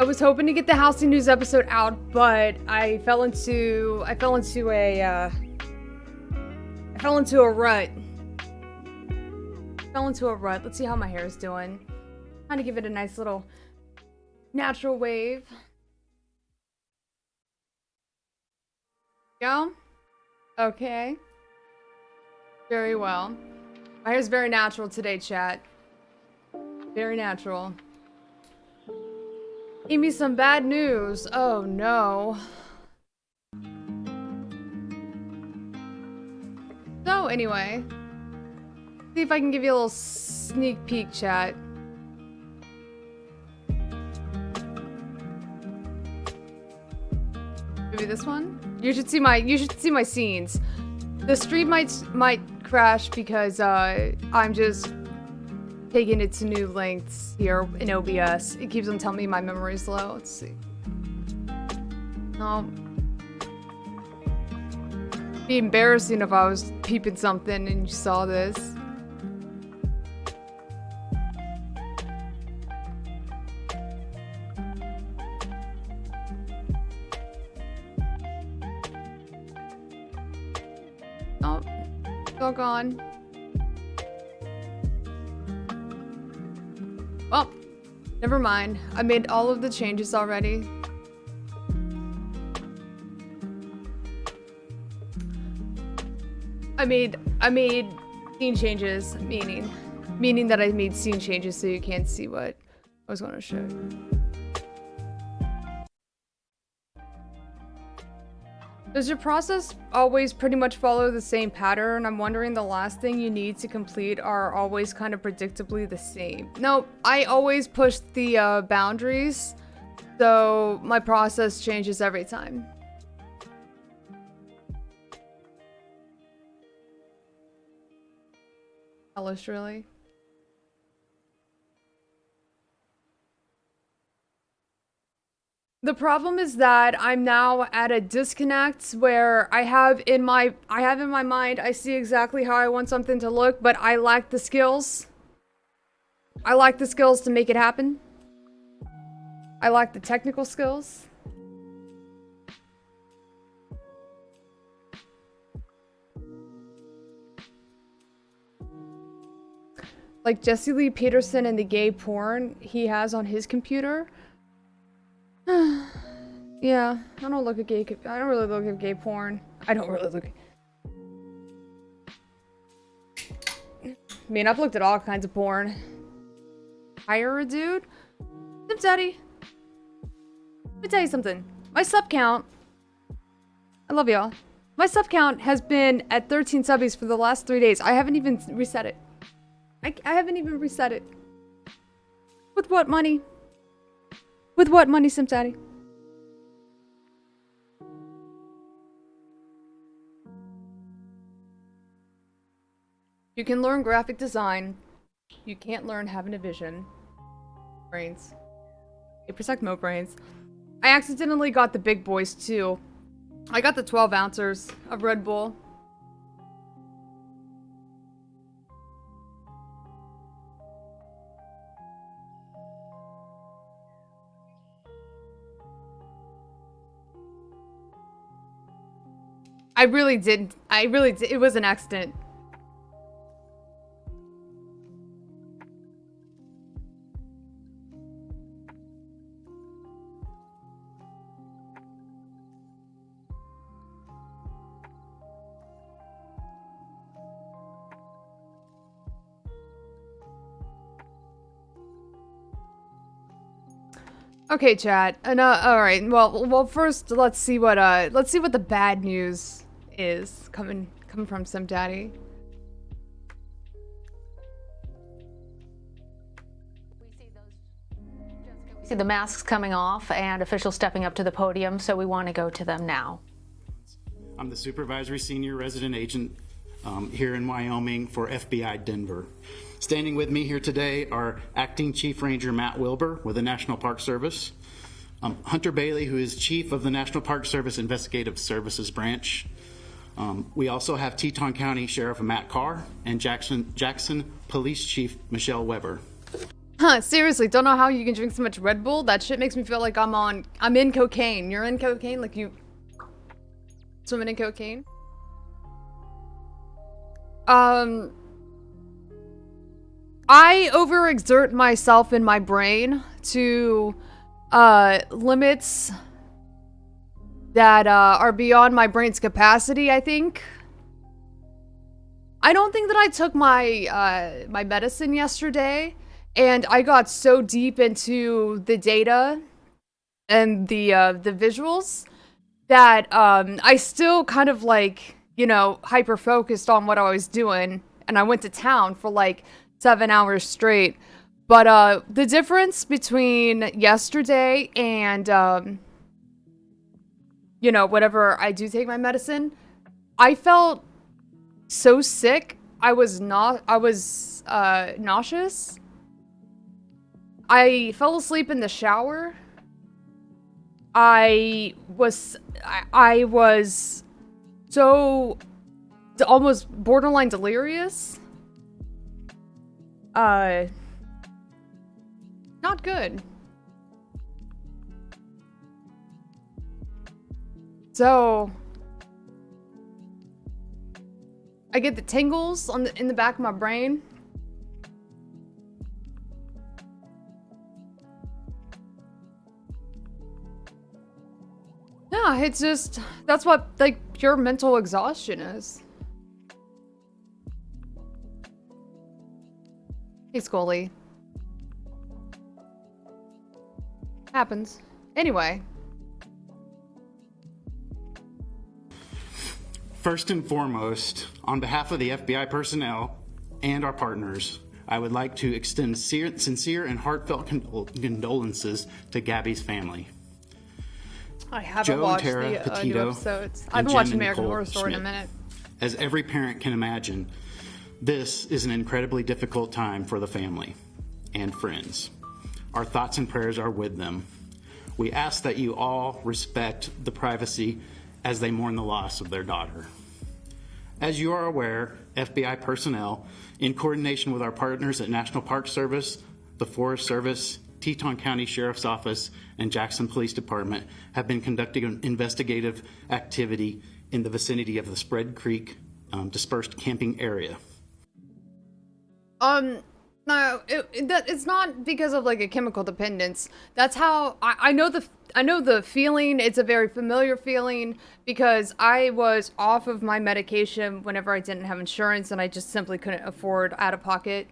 I was hoping to get the housing news episode out, but I fell into a rut. Let's see how my hair is doing. Trying to give it a nice little natural wave. Go. Okay. Very well. My hair's very natural today, chat. Very natural. Give me some bad news. Oh no. So anyway, see if I can give you a little sneak peek, chat. Maybe this one? You should see my scenes. The stream might crash because I'm just taking it to new lengths here in OBS. It keeps on telling me my memory's low. Let's see. No. It'd be embarrassing if I was peeping something and you saw this. Oh, it's all gone. Well, never mind. I made all of the changes already. I made scene changes, meaning that I made scene changes so you can't see what I was going to show you. Does your process always pretty much follow the same pattern? I'm wondering the last thing you need to complete are always kind of predictably the same. No, I always push the boundaries, so my process changes every time. Hellish, really? The problem is that I'm now at a disconnect where I have in my mind, I see exactly how I want something to look, but I lack the skills. I lack the skills to make it happen. I lack the technical skills. Like Jesse Lee Peterson and the gay porn he has on his computer. Yeah, I don't really look at gay porn. I mean, I've looked at all kinds of porn. Hire a dude? Sim Daddy. Let me tell you something. My sub count, I love y'all. My sub count has been at 13 subbies for the last 3 days. I haven't even reset it. I haven't even reset it. With what money? With what money, Sim Daddy? You can learn graphic design. You can't learn having a vision. Brains. 8% mo brains. I accidentally got the big boys too. I got the 12 ounces of Red Bull. I really did. It was an accident. Okay, chat. All right. Well, first let's see what the bad news is coming from Sim Daddy. We see the masks coming off and officials stepping up to the podium, so we want to go to them now. I'm the supervisory senior resident agent here in Wyoming for FBI Denver. Standing with me here today are Acting Chief Ranger Matt Wilbur with the National Park Service, Hunter Bailey, who is Chief of the National Park Service Investigative Services Branch. We also have Teton County Sheriff Matt Carr and Jackson Police Chief Michelle Weber. Huh, seriously, don't know how you can drink so much Red Bull. That shit makes me feel like I'm in cocaine. You're in cocaine? Like you swimming in cocaine? I overexert myself in my brain to limits that are beyond my brain's capacity, I think. I don't think that I took my my medicine yesterday, and I got so deep into the data and the visuals that I still kind of like, you know, hyper focused on what I was doing, and I went to town for like 7 hours straight. But the difference between yesterday and you know, whenever I do take my medicine, I felt so sick. I was nauseous. I fell asleep in the shower. I was so almost borderline delirious. Not good. So I get the tingles in the back of my brain. Yeah, it's just, that's what, like, pure mental exhaustion is. Hey, Scully. Happens. Anyway. First and foremost, on behalf of the FBI personnel and our partners, I would like to extend sincere and heartfelt condolences to Gabby's family. I haven't Joe and watched Tara the new Petito episodes. I and haven't watched Jen and American Nicole Horror Story in a Schmidt. minute. As every parent can imagine, this is an incredibly difficult time for the family and friends. Our thoughts and prayers are with them. We ask that you all respect the privacy as they mourn the loss of their daughter. As you are aware, FBI personnel, in coordination with our partners at National Park Service, the Forest Service, Teton County Sheriff's Office, and Jackson Police Department, have been conducting an investigative activity in the vicinity of the Spread Creek dispersed camping area. No, it's not because of like a chemical dependence. That's how I know the feeling. It's a very familiar feeling because I was off of my medication whenever I didn't have insurance and I just simply couldn't afford out-of-pocket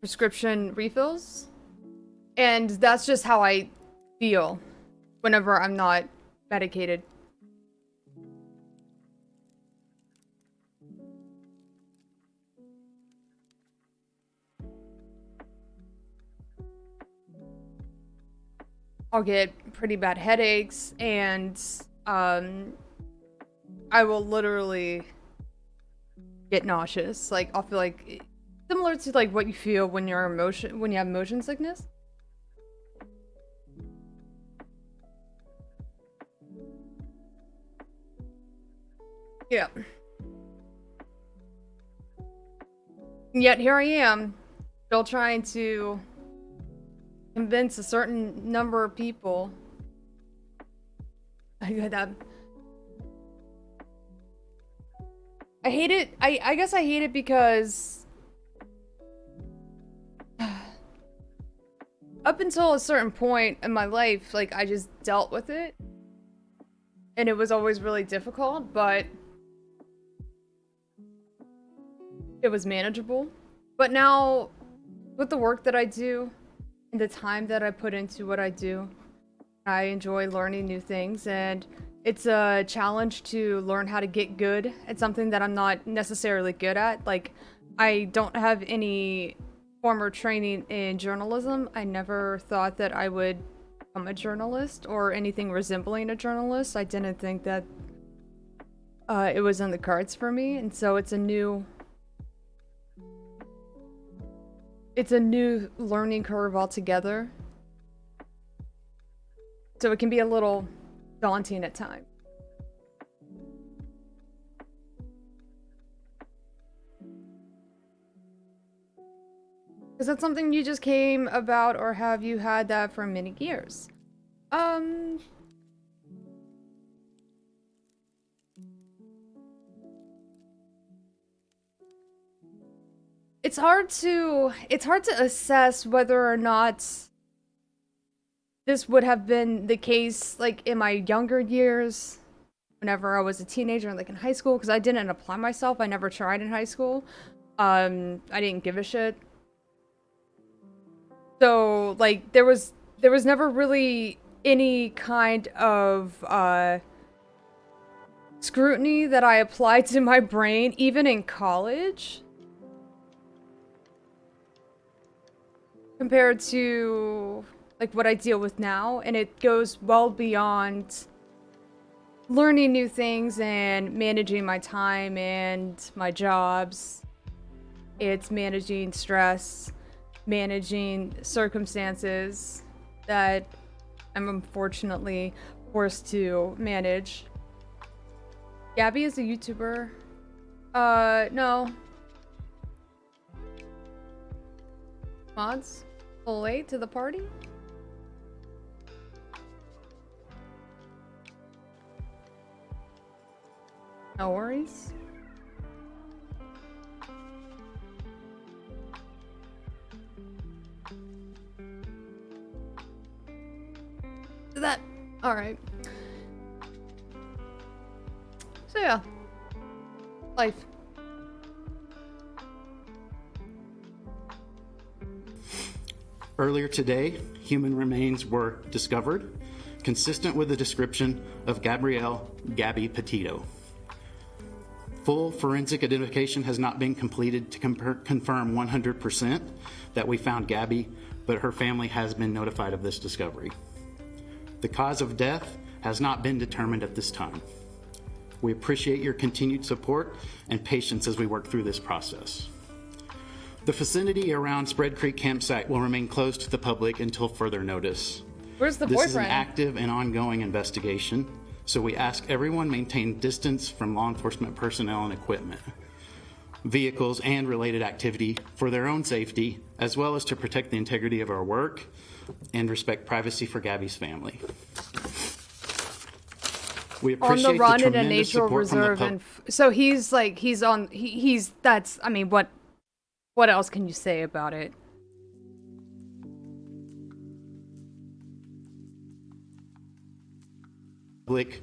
prescription refills. And that's just how I feel whenever I'm not medicated. I'll get pretty bad headaches, and I will literally get nauseous. Like, I'll feel like similar to like what you feel when you have motion sickness. Yeah. And yet here I am, still trying to convince a certain number of people. I hate it. I guess I hate it because up until a certain point in my life, like, I just dealt with it. And it was always really difficult, but it was manageable. But now, with the work that I do, and the time that I put into what I do, I enjoy learning new things, and it's a challenge to learn how to get good at something that I'm not necessarily good at. Like, I don't have any former training in journalism. I never thought that I would become a journalist or anything resembling a journalist. I didn't think that it was in the cards for me, and so it's a new learning curve altogether. So it can be a little daunting at times. Is that something you just came about, or have you had that for many years? It's hard to assess whether or not this would have been the case, like, in my younger years, whenever I was a teenager, like in high school, because I didn't apply myself. I never tried in high school. I didn't give a shit. So, like, there was never really any kind of scrutiny that I applied to my brain, even in college, compared to like what I deal with now. And it goes well beyond learning new things and managing my time and my jobs. It's managing stress, managing circumstances that I'm unfortunately forced to manage. Gabby is a YouTuber. No. Mods? Late to the party? No worries. That alright. So yeah. Life. Earlier today, human remains were discovered, consistent with the description of Gabby Petito. Full forensic identification has not been completed to confirm 100% that we found Gabby, but her family has been notified of this discovery. The cause of death has not been determined at this time. We appreciate your continued support and patience as we work through this process. The vicinity around Spread Creek campsite will remain closed to the public until further notice. Where's the This boyfriend? is an active and ongoing investigation, so we ask everyone maintain distance from law enforcement personnel and equipment, vehicles, and related activity for their own safety, as well as to protect the integrity of our work and respect privacy for Gabby's family. We On appreciate the run in a tremendous nature support from the reserve, and so he's like he's that's, I mean, what else can you say about it? public.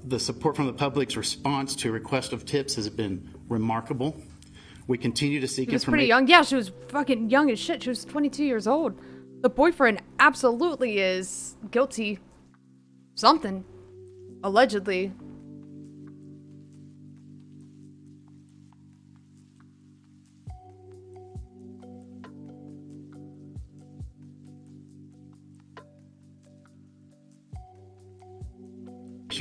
The support from the public's response to a request of tips has been remarkable. We continue to seek She was pretty young. Yeah, she was fucking young as shit. She was 22 years old. The boyfriend absolutely is guilty. Something. Allegedly.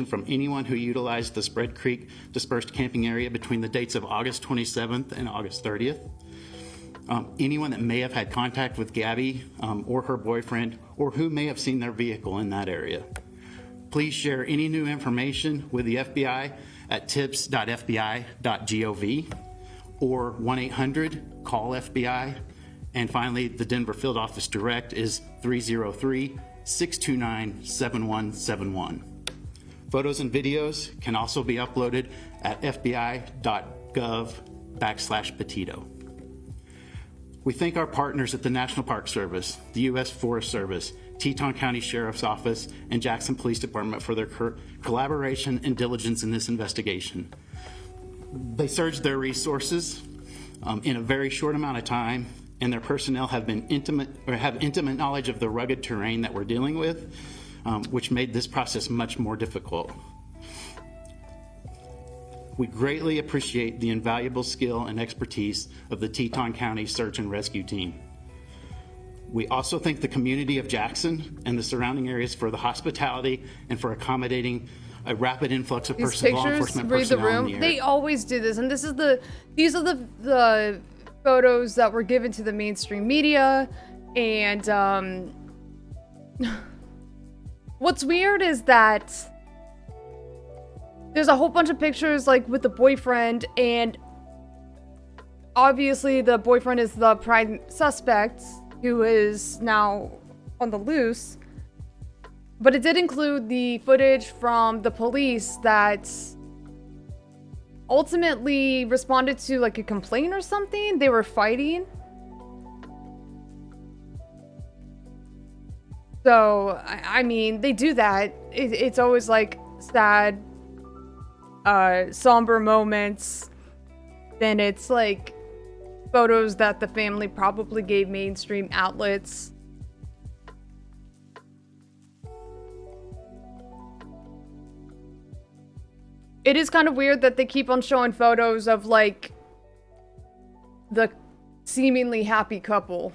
from anyone who utilized the Spread Creek dispersed camping area between the dates of August 27th and August 30th. Anyone that may have had contact with Gabby or her boyfriend, or who may have seen their vehicle in that area. Please share any new information with the FBI at tips.fbi.gov or 1-800-CALL-FBI. And finally, the Denver Field Office Direct is 303-629-7171. Photos and videos can also be uploaded at fbi.gov/Petito. We thank our partners at the National Park Service, the U.S. Forest Service, Teton County Sheriff's Office, and Jackson Police Department for their collaboration and diligence in this investigation. They surged their resources in a very short amount of time, and their personnel have intimate knowledge of the rugged terrain that we're dealing with, which made this process much more difficult. We greatly appreciate the invaluable skill and expertise of the Teton County Search and Rescue Team. We also thank the community of Jackson and the surrounding areas for the hospitality and for accommodating a rapid influx of law enforcement personnel in the area. They always do this, and these are the photos that were given to the mainstream media. And what's weird is that there's a whole bunch of pictures like with the boyfriend, and obviously the boyfriend is the prime suspect who is now on the loose. But it did include the footage from the police that ultimately responded to like a complaint or something. They were fighting. So, I mean, they do that. It's always like sad, somber moments. Then it's like photos that the family probably gave mainstream outlets. It is kind of weird that they keep on showing photos of like the seemingly happy couple.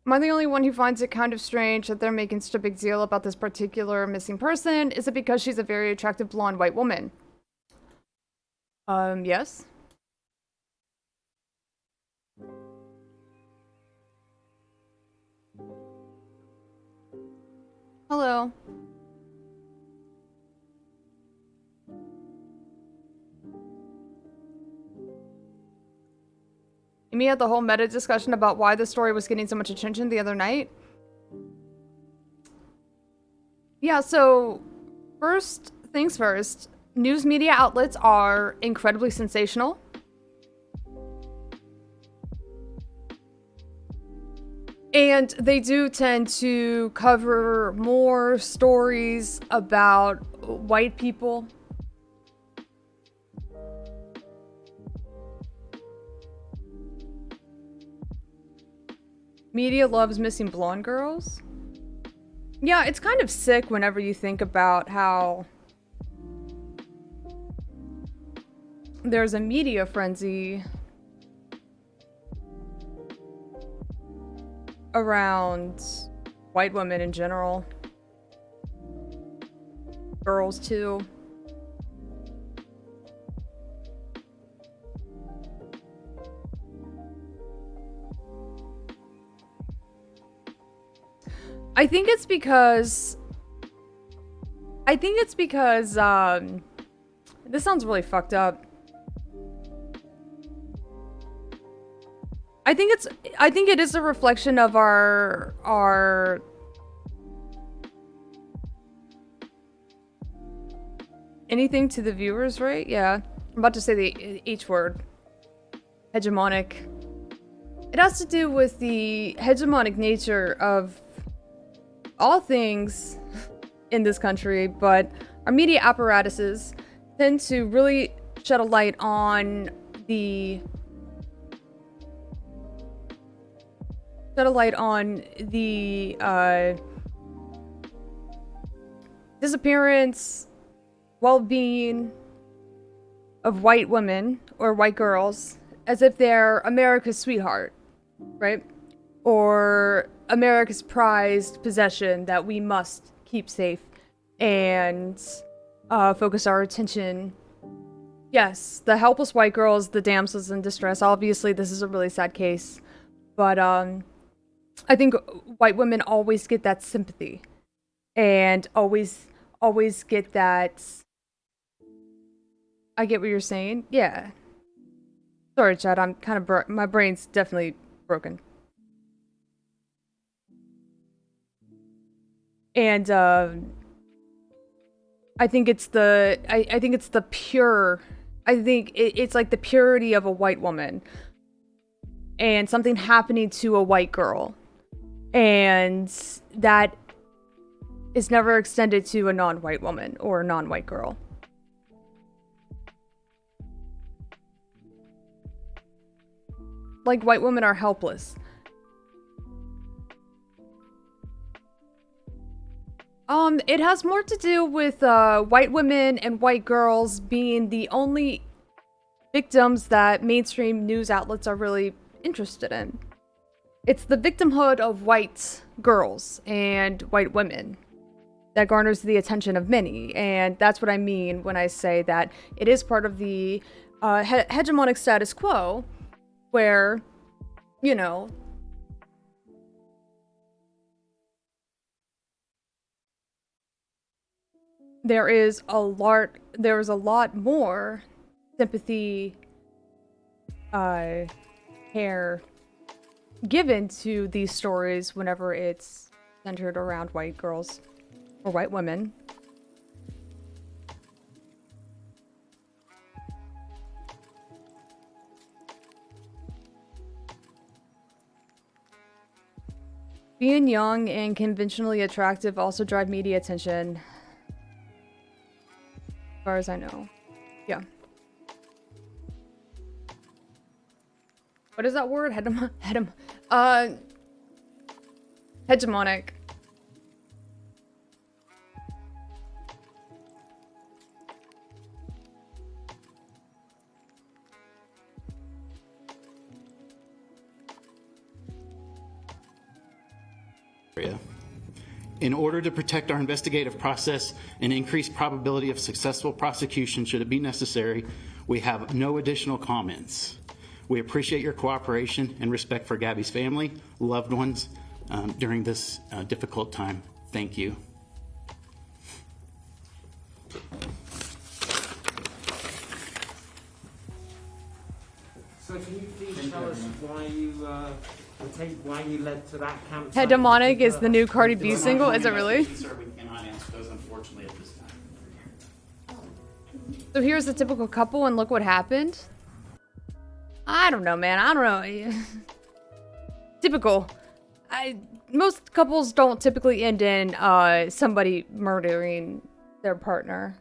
Am I the only one who finds it kind of strange that they're making such a big deal about this particular missing person? Is it because she's a very attractive blonde white woman? Yes. Hello. Amye had the whole meta discussion about why the story was getting so much attention the other night. Yeah, so first things first, news media outlets are incredibly sensational. And they do tend to cover more stories about white people. Media loves missing blonde girls. Yeah, it's kind of sick whenever you think about how there's a media frenzy around white women in general. Girls too. I think it's because this sounds really fucked up. I think it is a reflection of our anything to the viewers, right? Yeah. I'm about to say the H word. Hegemonic. It has to do with the hegemonic nature of all things in this country, but our media apparatuses tend to really shed a light on the disappearance, well-being of white women or white girls as if they're America's sweetheart, right? Or America's prized possession that we must keep safe and focus our attention. Yes, the helpless white girls, the damsels in distress. Obviously, this is a really sad case, but I think white women always get that sympathy and always get that. I get what you're saying. Yeah. Sorry, Chad. I'm kind of my brain's definitely broken. And I think it's the it's like the purity of a white woman and something happening to a white girl, and that is never extended to a non-white woman or a non-white girl. Like, white women are helpless. It has more to do with white women and white girls being the only victims that mainstream news outlets are really interested in. It's the victimhood of white girls and white women that garners the attention of many, and that's what I mean when I say that it is part of the hegemonic status quo, where, you know, there is a lot more sympathy care given to these stories whenever it's centered around white girls or white women. Being young and conventionally attractive also drive media attention. As far as I know. Yeah. What is that word? Hegemonic. In order to protect our investigative process and increase probability of successful prosecution should it be necessary, we have no additional comments. We appreciate your cooperation and respect for Gabby's family, loved ones during this difficult time. Thank you. So can you please tell us why you led to that campsite? Hegemonic is the new Cardi B single, is it really? Sir, we cannot answer those, unfortunately, at this time. So here's the typical couple and look what happened. I don't know, man. I don't know. Typical. Most couples don't typically end in somebody murdering their partner.